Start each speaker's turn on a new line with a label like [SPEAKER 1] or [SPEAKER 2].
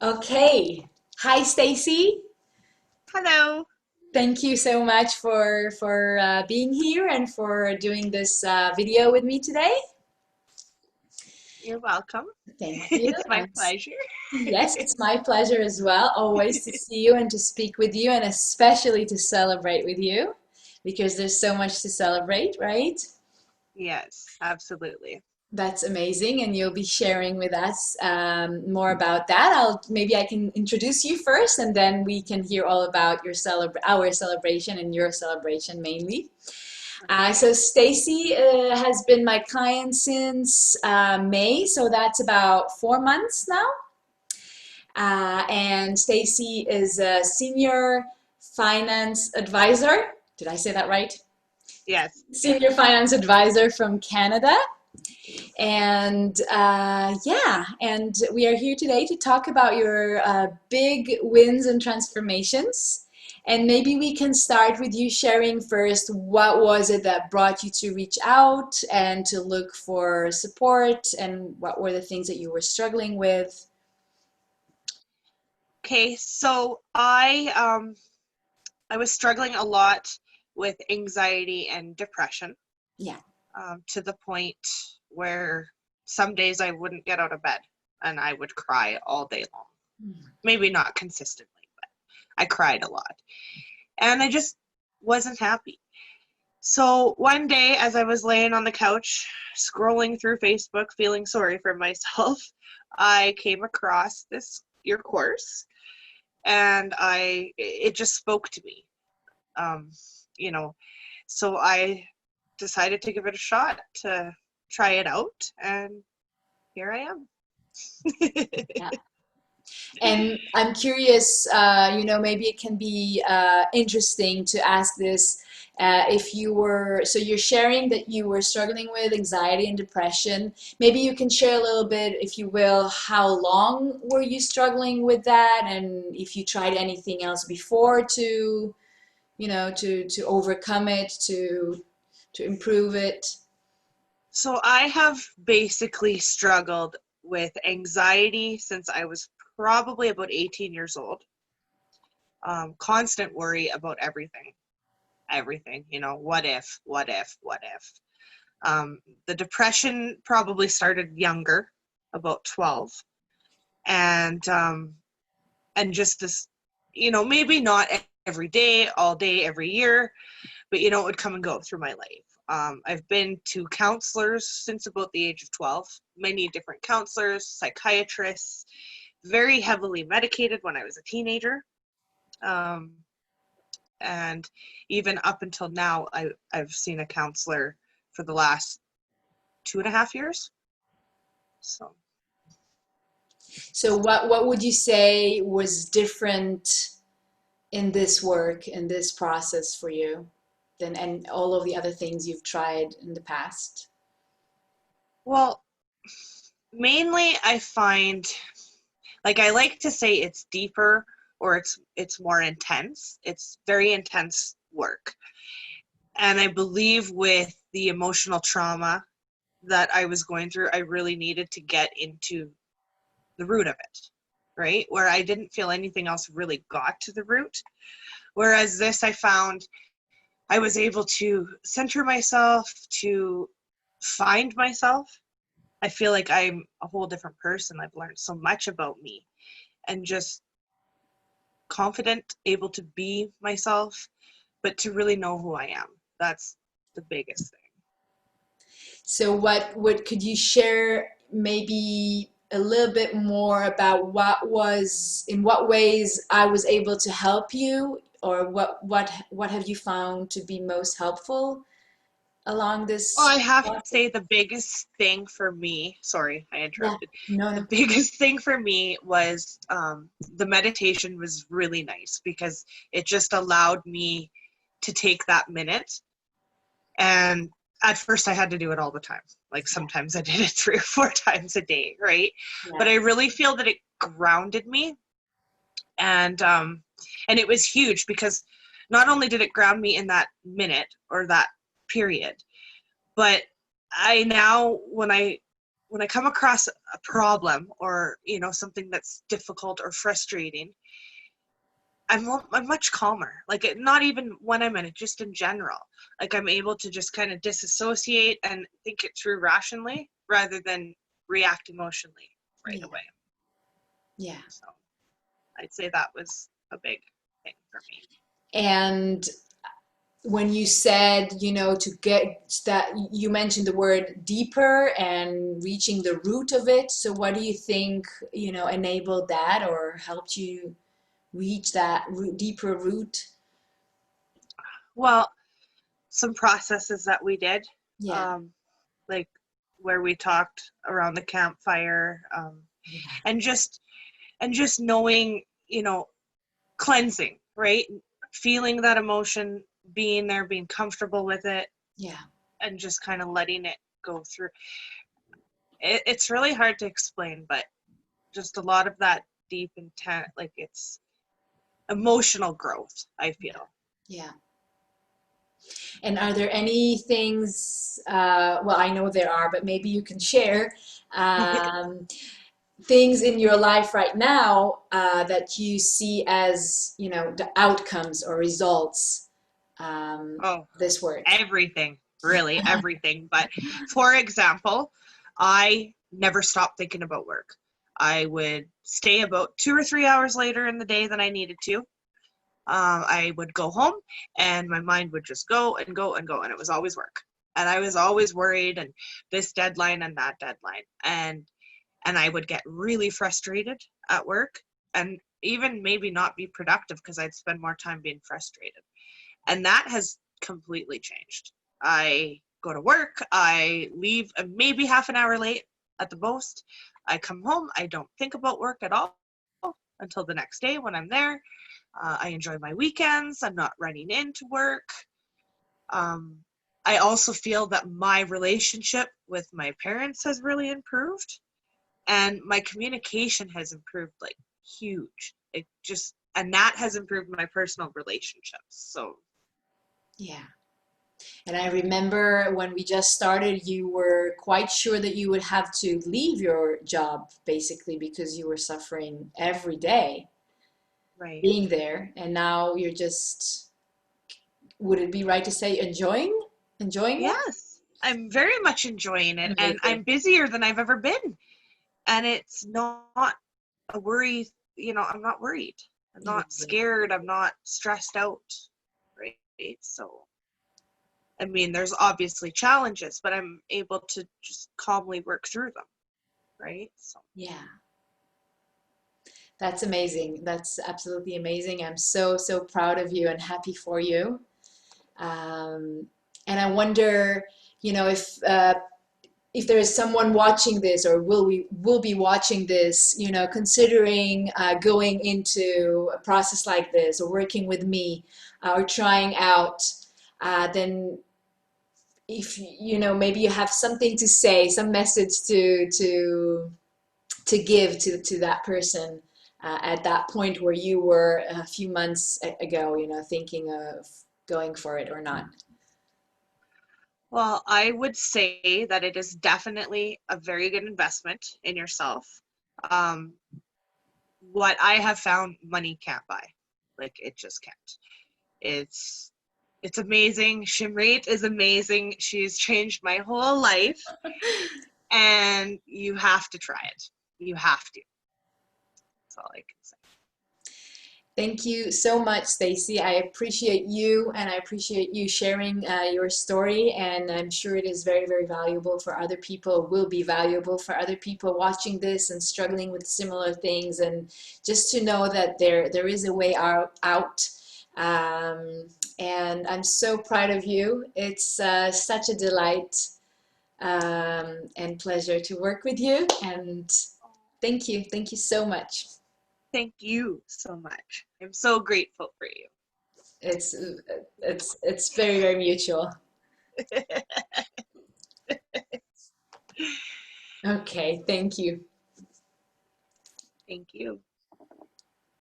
[SPEAKER 1] Okay. Hi, Staci.
[SPEAKER 2] Hello.
[SPEAKER 1] Thank you so much for being here and for doing this video with me today.
[SPEAKER 2] You're welcome.
[SPEAKER 1] Thank you.
[SPEAKER 2] It's my pleasure.
[SPEAKER 1] Yes, it's my pleasure as well, always to see you and to speak with you, and especially to celebrate with you, because there's so much to celebrate, right?
[SPEAKER 2] Yes, absolutely.
[SPEAKER 1] That's amazing, and you'll be sharing with us more about that. Maybe I can introduce you first, and then we can hear all about our celebration and your celebration mainly.
[SPEAKER 2] Okay.
[SPEAKER 1] So Staci has been my client since May, so that's about 4 months now. And Staci is a senior finance advisor. Did I say that right?
[SPEAKER 2] Yes. Yeah.
[SPEAKER 1] Senior finance advisor from Canada. And yeah, and we are here today to talk about your big wins and transformations. And maybe we can start with you sharing first what was it that brought you to reach out and to look for support, and what were the things that you were struggling with?
[SPEAKER 2] Okay. So I was struggling a lot with anxiety and depression,
[SPEAKER 1] Yeah.
[SPEAKER 2] to the point where some days I wouldn't get out of bed and I would cry all day long. Maybe not consistently, but I cried a lot. And I just wasn't happy. So one day, as I was laying on the couch, scrolling through Facebook, feeling sorry for myself, I came across your course, and it just spoke to me. Um, you know, so I decided to give it a shot to try it out, and here I am.
[SPEAKER 1] Yeah. And I'm curious, maybe it can be interesting to ask this. If you were, so you're sharing that you were struggling with anxiety and depression. Maybe you can share a little bit, if you will, how long were you struggling with that, and if you tried anything else before to, to overcome it, to improve it.
[SPEAKER 2] So I have basically struggled with anxiety since I was probably about 18 years old. Constant worry about everything, what if. The depression probably started younger, about 12. And just this, maybe not every day, all day, every year, but it would come and go through my life. I've been to counselors since about the age of 12, many different counselors, psychiatrists, very heavily medicated when I was a teenager. Um, and even up until now, I've seen a counselor for the last 2.5 years. So,
[SPEAKER 1] So what would you say was different in this work, in this process for you, than and all of the other things you've tried in the past?
[SPEAKER 2] well, mainly I find, like, I like to say it's deeper, or it's more intense. It's very intense work. And I believe with the emotional trauma that I was going through, I really needed to get into the root of it, right? Where I didn't feel anything else really got to the root. Whereas this, I found I was able to center myself, to find myself. I feel like I'm a whole different person. I've learned so much about me, and just confident, able to be myself, but to really know who I am. That's the biggest thing.
[SPEAKER 1] So what could you share, maybe a little bit more about in what ways I was able to help you, or what have you found to be most helpful along
[SPEAKER 2] Well,
[SPEAKER 1] this
[SPEAKER 2] I have to
[SPEAKER 1] process?
[SPEAKER 2] say the biggest thing for me, sorry, I
[SPEAKER 1] Yeah.
[SPEAKER 2] interrupted.
[SPEAKER 1] No,
[SPEAKER 2] The
[SPEAKER 1] no.
[SPEAKER 2] biggest thing for me was the meditation was really nice, because it just allowed me to take that minute. And at first I had to do it all the time. Like,
[SPEAKER 1] Yeah.
[SPEAKER 2] sometimes I did it 3 or 4 times a day, right? But
[SPEAKER 1] Yeah.
[SPEAKER 2] I really feel that it grounded me. And it was huge, because not only did it ground me in that minute or that period, but I now, when I when I come across a problem or, you know, something that's difficult or frustrating, I'm much calmer. Like, not even when I'm in it, just in general. Like, I'm able to just kind of disassociate and think it through rationally rather than react emotionally right
[SPEAKER 1] Yeah.
[SPEAKER 2] away.
[SPEAKER 1] Yeah.
[SPEAKER 2] So I'd say that was a big thing for me.
[SPEAKER 1] And when you said, to get that, you mentioned the word deeper and reaching the root of it. So what do you think, enabled that or helped you reach that deeper root?
[SPEAKER 2] Well, some processes that we did,
[SPEAKER 1] Yeah.
[SPEAKER 2] like where we talked around the campfire,
[SPEAKER 1] Yeah.
[SPEAKER 2] and just knowing, cleansing, right? Feeling that emotion, being there, being comfortable with it,
[SPEAKER 1] Yeah.
[SPEAKER 2] and just kind of letting it go through. It's really hard to explain, but just a lot of that deep intent, like, it's emotional growth, I feel.
[SPEAKER 1] Yeah. And are there any things, well, I know there are, but maybe you can share things in your life right now that you see as, the outcomes or results
[SPEAKER 2] Oh,
[SPEAKER 1] this work.
[SPEAKER 2] everything, really, everything. But for example, I never stopped thinking about work. I would stay about 2 or 3 hours later in the day than I needed to. I would go home and my mind would just go and go and go, and it was always work. And I was always worried, and this deadline and that deadline. And I would get really frustrated at work and even maybe not be productive because I'd spend more time being frustrated. And that has completely changed. I go to work, I leave maybe half an hour late at the most. I come home, I don't think about work at all until the next day when I'm there. I enjoy my weekends. I'm not running into work. I also feel that my relationship with my parents has really improved, and my communication has improved, like, huge. And that has improved my personal relationships. So
[SPEAKER 1] Yeah. And I remember when we just started, you were quite sure that you would have to leave your job basically because you were suffering every day
[SPEAKER 2] right.
[SPEAKER 1] being there. And now you're just, would it be right to say enjoying it?
[SPEAKER 2] Yes, I'm very much enjoying it, and
[SPEAKER 1] Amazing.
[SPEAKER 2] I'm busier than I've ever been. And it's not a worry, I'm not worried. I'm not
[SPEAKER 1] Amazing.
[SPEAKER 2] scared. I'm not stressed out, right? So, I mean, there's obviously challenges, but I'm able to just calmly work through them, right? So,
[SPEAKER 1] Yeah. That's amazing. That's absolutely amazing. I'm so, so proud of you and happy for you. Um, and I wonder, if there is someone watching this or will be watching this, considering going into a process like this or working with me or trying out, then if maybe you have something to say, some message to give to that person at that point where you were a few months ago, thinking of going for it or not.
[SPEAKER 2] well, I would say that it is definitely a very good investment in yourself. Um, what I have found, money can't buy. Like, it just can't. It's it's amazing. Shimrit is amazing. She's changed my whole life, and you have to try it. You have to. That's all I can say.
[SPEAKER 1] Thank you so much, Staci. I appreciate you and I appreciate you sharing your story. And I'm sure it is very, very valuable for other people, will be valuable for other people watching this and struggling with similar things. And just to know that there is a way out. And I'm so proud of you. It's such a delight and pleasure to work with you. And thank you. Thank you so much.
[SPEAKER 2] Thank you so much. I'm so grateful for you.
[SPEAKER 1] It's it's very, very mutual. Okay, thank you.
[SPEAKER 2] Thank you.